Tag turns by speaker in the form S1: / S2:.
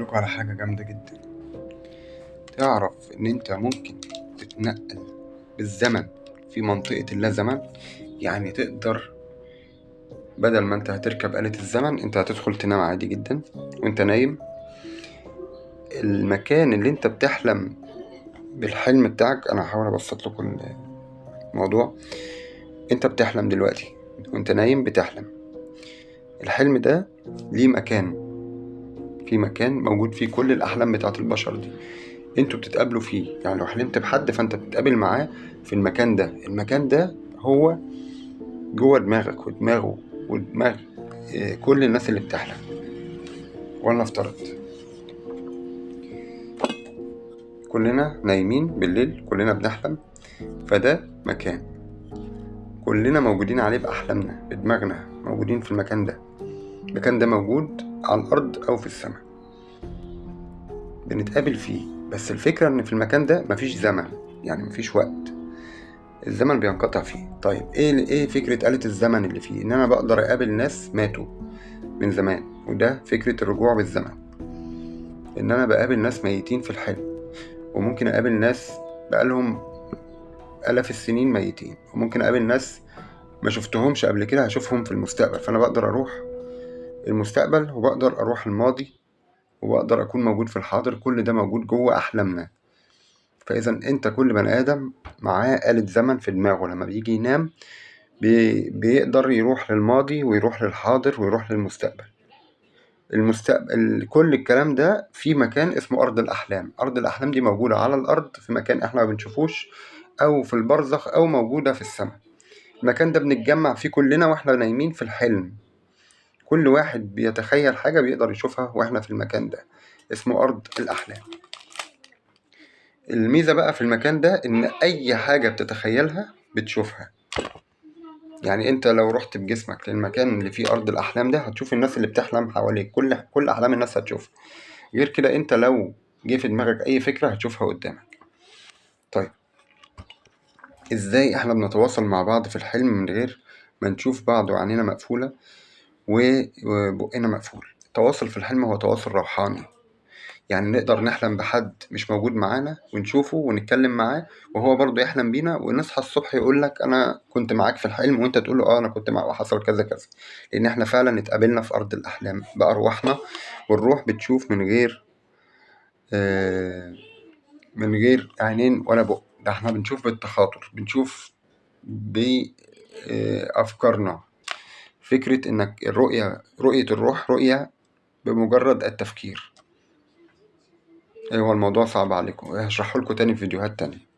S1: لكم على حاجة جامدة جدا. تعرف ان انت ممكن تتنقل بالزمن في منطقة اللا زمن؟ يعني تقدر بدل ما انت هتركب آلة الزمن انت هتدخل تنام عادي جدا، وانت نايم المكان اللي انت بتحلم بالحلم بتاعك. انا هحاول ابسط لكم الموضوع. انت بتحلم دلوقتي وانت نايم بتحلم، الحلم ده ليه مكان، في مكان موجود فيه كل الأحلام بتاعت البشر دي، انتوا بتتقابلوا فيه. يعني لو حلمت بحد فانت بتتقابل معاه في المكان ده. المكان ده هو جوه دماغك ودماغه ودماغ كل الناس اللي بتحلم. ولا افترض كلنا نايمين بالليل، كلنا بنحلم، فده مكان كلنا موجودين عليه بأحلامنا بدماغنا، موجودين في المكان ده. المكان ده موجود على الأرض أو في السماء، بنتقابل فيه. بس الفكرة إن في المكان ده مفيش زمن، يعني مفيش وقت، الزمن بينقطع فيه. طيب ايه فكرة آلة الزمن اللي فيه؟ ان انا بقدر اقابل ناس ماتوا من زمان، وده فكرة الرجوع بالزمن. ان انا بقابل ناس ميتين في الحلم، وممكن اقابل ناس بقالهم آلاف السنين ميتين، وممكن اقابل ناس ما شفتهمش قبل كده هشوفهم في المستقبل. فانا بقدر اروح المستقبل وبقدر اروح الماضي وبقدر اكون موجود في الحاضر. كل ده موجود جوه احلامنا. فاذا انت كل بني ادم معاه آلة زمن في دماغه، لما بيجي ينام بيقدر يروح للماضي ويروح للحاضر ويروح للمستقبل. كل الكلام ده في مكان اسمه أرض الأحلام. أرض الأحلام دي موجودة على الأرض في مكان إحنا ما بنشوفوش، أو في البرزخ، أو موجودة في السماء. المكان ده بنتجمع فيه كلنا وإحنا نايمين في الحلم. كل واحد بيتخيل حاجة بيقدر يشوفها وإحنا في المكان ده، اسمه أرض الأحلام. الميزة بقى في المكان ده إن أي حاجة بتتخيلها بتشوفها. يعني انت لو رحت بجسمك للمكان اللي فيه ارض الاحلام ده هتشوف الناس اللي بتحلم حواليك، كل احلام الناس هتشوفها. غير كده انت لو جه في دماغك اي فكرة هتشوفها قدامك. طيب ازاي احنا بنتواصل مع بعض في الحلم من غير ما نشوف بعض وعينينا مقفولة وبقنا مقفول؟ التواصل في الحلم هو تواصل روحاني. يعني نقدر نحلم بحد مش موجود معانا ونشوفه ونتكلم معاه، وهو برضه يحلم بينا، ونصحى الصبح يقول لك انا كنت معاك في الحلم، وانت تقول له اه انا كنت معاك وحصل كذا كذا. لان احنا فعلا اتقابلنا في ارض الاحلام بارواحنا. والروح بتشوف من غير عينين ولا بق. ده احنا بنشوف بالتخاطر، بنشوف بافكارنا. فكرة انك رؤية الروح رؤية بمجرد التفكير. هو الموضوع صعب عليكم، هشرحه لكم تاني في فيديوهات تانية.